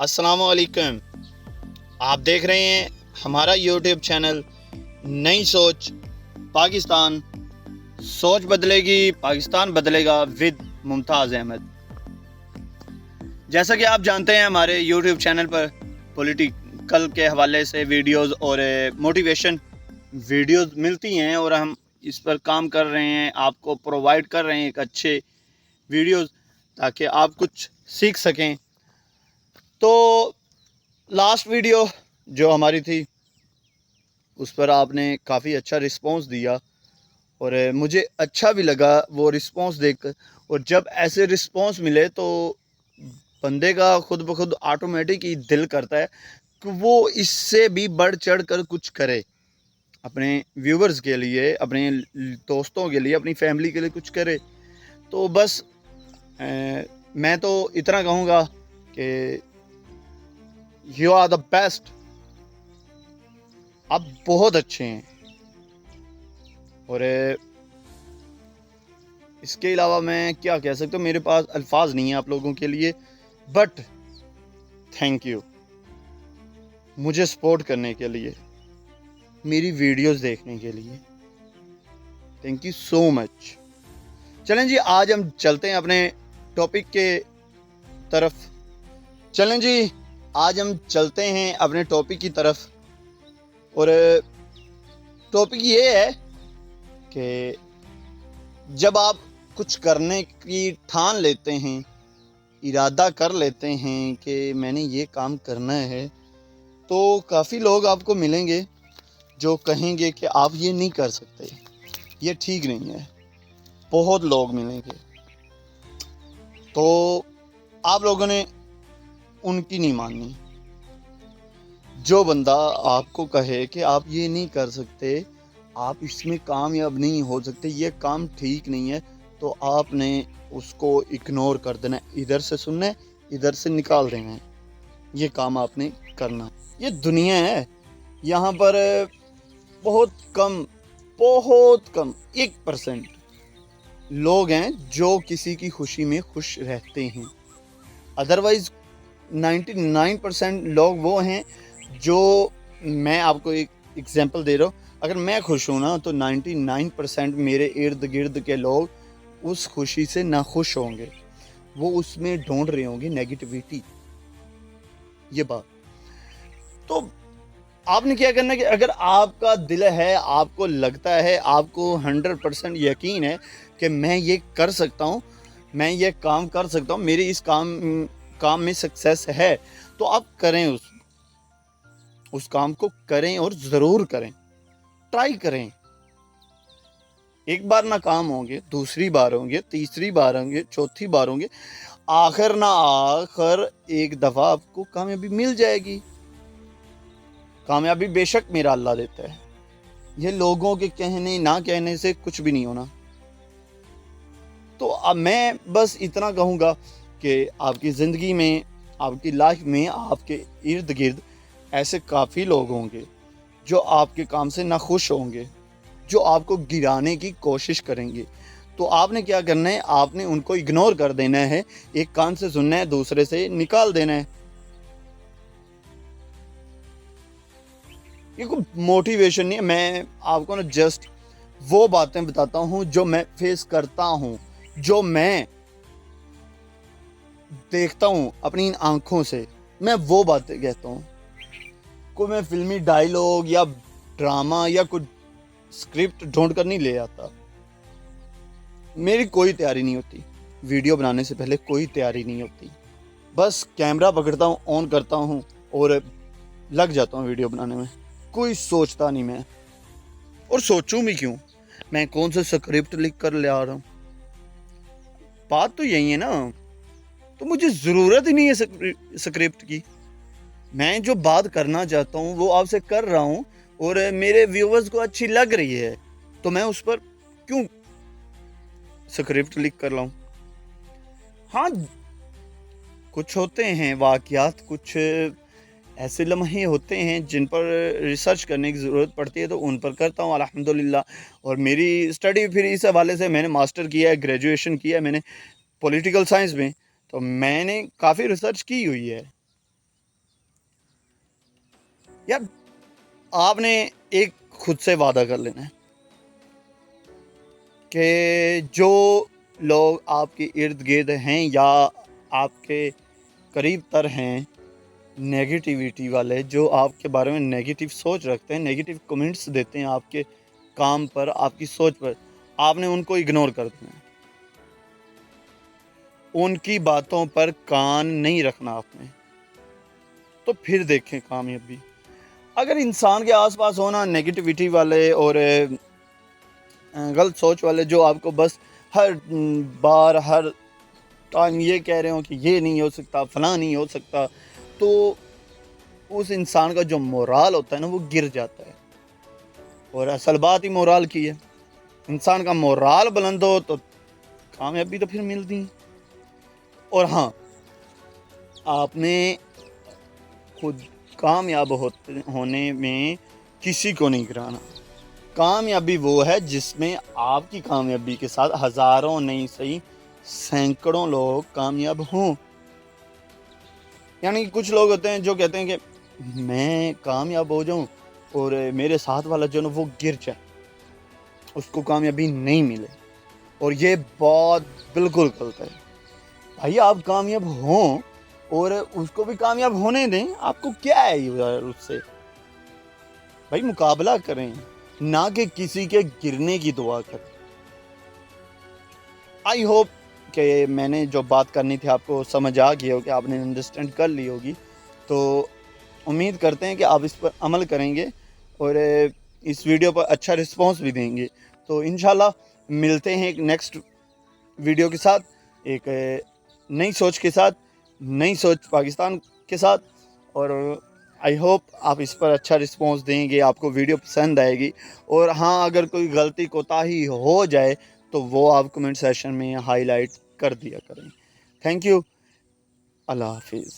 अस्सलाम वालेकुम। आप देख रहे हैं हमारा यूट्यूब चैनल नई सोच पाकिस्तान। सोच बदलेगी, पाकिस्तान बदलेगा विद मुमताज़ अहमद। जैसा कि आप जानते हैं हमारे यूट्यूब चैनल पर पॉलिटिकल के हवाले से वीडियोस और मोटिवेशन वीडियोस मिलती हैं और हम इस पर काम कर रहे हैं, आपको प्रोवाइड कर रहे हैं एक अच्छे वीडियोस ताकि आप कुछ सीख सकें। तो लास्ट वीडियो जो हमारी थी उस पर आपने काफ़ी अच्छा रिस्पांस दिया और मुझे अच्छा भी लगा वो रिस्पांस देखकर। और जब ऐसे रिस्पांस मिले तो बंदे का खुद ब खुद ऑटोमेटिक ही दिल करता है कि वो इससे भी बढ़ चढ़ कर कुछ करे, अपने व्यूवर्स के लिए, अपने दोस्तों के लिए, अपनी फैमिली के लिए कुछ करे। तो बस मैं तो इतना कहूँगा कि यू आर द बेस्ट, आप बहुत अच्छे हैं। और इसके अलावा मैं क्या कह सकता हूँ, मेरे पास अल्फाज नहीं है आप लोगों के लिए, बट थैंक यू मुझे सपोर्ट करने के लिए, मेरी वीडियोस देखने के लिए। Thank you so much. चलें जी, आज हम चलते हैं अपने टॉपिक के तरफ। चलें जी, आज हम चलते हैं अपने टॉपिक की तरफ। और टॉपिक ये है कि जब आप कुछ करने की ठान लेते हैं, इरादा कर लेते हैं कि मैंने ये काम करना है, तो काफ़ी लोग आपको मिलेंगे जो कहेंगे कि आप ये नहीं कर सकते, ये ठीक नहीं है। बहुत लोग मिलेंगे, तो आप लोगों ने उनकी नहीं माननी। जो बंदा आपको कहे कि आप ये नहीं कर सकते, आप इसमें कामयाब नहीं हो सकते, ये काम ठीक नहीं है, तो आपने उसको इग्नोर कर देना है। इधर से सुनना है, इधर से निकाल देना है। ये काम आपने करना है। ये दुनिया है, यहाँ पर बहुत कम 1% लोग हैं जो किसी की खुशी में खुश रहते हैं। अदरवाइज 99% लोग वो हैं जो, मैं आपको एक एग्जांपल दे रहा हूँ, अगर मैं खुश हूँ ना तो 99% मेरे इर्द गिर्द के लोग उस खुशी से नाखुश होंगे, वो उसमें ढूंढ रहे होंगे नेगेटिविटी। ये बात तो आपने क्या करना है कि अगर आपका दिल है, आपको लगता है, आपको 100% यकीन है कि मैं ये कर सकता हूँ, मैं ये काम कर सकता हूँ, मेरी इस काम में सक्सेस है, तो आप करें, उस काम को करें और ज़रूर करें, ट्राई करें। एक बार नाकाम होंगे, दूसरी बार होंगे, तीसरी बार होंगे, चौथी बार होंगे, आखिर ना आखिर एक दफ़ा आपको कामयाबी मिल जाएगी। कामयाबी बेशक मेरा अल्लाह देता है, ये लोगों के कहने ना कहने से कुछ भी नहीं होना। तो अब मैं बस इतना कहूँगा कि आपकी ज़िंदगी में, आपकी लाइफ में, आपके इर्द गिर्द ऐसे काफ़ी लोग होंगे जो आपके काम से नाखुश होंगे, जो आपको गिराने की कोशिश करेंगे। तो आपने क्या करना है, आपने उनको इग्नोर कर देना है, एक कान से सुनना है, दूसरे से निकाल देना है। ये कोई मोटिवेशन नहीं है, मैं आपको ना जस्ट वो बातें बताता हूँ जो मैं फेस करता हूँ, जो मैं देखता हूँ अपनी इन आंखों से, मैं वो बातें कहता हूँ। कोई मैं फिल्मी डायलॉग या ड्रामा या कुछ स्क्रिप्ट ढूंढ कर नहीं ले आता। मेरी कोई तैयारी नहीं होती, वीडियो बनाने से पहले कोई तैयारी नहीं होती। बस कैमरा पकड़ता हूँ, ऑन करता हूँ और लग जाता हूँ वीडियो बनाने में। कोई सोचता नहीं मैं, और सोचूं भी क्यों, मैं कौन सा स्क्रिप्ट लिख कर ले आ रहा हूँ। बात तो यही है ना, तो मुझे ज़रूरत ही नहीं है स्क्रिप्ट की। मैं जो बात करना चाहता हूँ वो आपसे कर रहा हूँ और मेरे व्यूवर्स को अच्छी लग रही है, तो मैं उस पर क्यों स्क्रिप्ट लिख कर लाऊं। हाँ, कुछ होते हैं वाक़यात, कुछ ऐसे लम्हे होते हैं जिन पर रिसर्च करने की ज़रूरत पड़ती है, तो उन पर करता हूँ अल्हम्दुलिल्लाह। और मेरी स्टडी फिर इस हवाले से, मैंने मास्टर किया है, ग्रेजुएशन किया है मैंने पॉलिटिकल साइंस में, तो मैंने काफ़ी रिसर्च की हुई है। यार आपने एक खुद से वादा कर लेना है कि जो लोग आपके इर्द गिर्द हैं या आपके करीब तर हैं, नेगेटिविटी वाले, जो आपके बारे में नेगेटिव सोच रखते हैं, नेगेटिव कमेंट्स देते हैं आपके काम पर, आपकी सोच पर, आपने उनको इग्नोर कर देना है। उनकी बातों पर कान नहीं रखना आपने, तो फिर देखें कामयाबी। अगर इंसान के आसपास होना नेगेटिविटी वाले और गलत सोच वाले, जो आपको बस हर बार हर टाइम ये कह रहे हो कि ये नहीं हो सकता, फलां नहीं हो सकता, तो उस इंसान का जो मोराल होता है ना, वो गिर जाता है। और असल बात ही मोराल की है। इंसान का मोराल बुलंद हो तो कामयाबी तो फिर मिलती है। और हाँ, आपने खुद कामयाब होने में किसी को नहीं गिराना। कामयाबी वो है जिसमें आपकी कामयाबी के साथ हज़ारों नहीं सही सैकड़ों लोग कामयाब हों। यानी कुछ लोग होते हैं जो कहते हैं कि मैं कामयाब हो जाऊं और मेरे साथ वाला जो ना वो गिर जाए, उसको कामयाबी नहीं मिले, और ये बात बिल्कुल गलत है। भाई आप कामयाब हों और उसको भी कामयाब होने दें, आपको क्या है यार उससे। भाई मुकाबला करें, ना कि किसी के गिरने की दुआ करें। आई होप कि मैंने जो बात करनी थी आपको समझ आ गई हो, कि आपने अंडरस्टैंड कर ली होगी। तो उम्मीद करते हैं कि आप इस पर अमल करेंगे और इस वीडियो पर अच्छा रिस्पांस भी देंगे। तो इंशाल्लाह मिलते हैं एक नेक्स्ट वीडियो के साथ, एक नई सोच के साथ, नई सोच पाकिस्तान के साथ। और आई होप आप इस पर अच्छा रिस्पांस देंगे, आपको वीडियो पसंद आएगी। और हाँ, अगर कोई गलती कोताही हो जाए तो वो आप कमेंट सेशन में हाईलाइट कर दिया करें। Thank you. अल्लाह हाफिज़।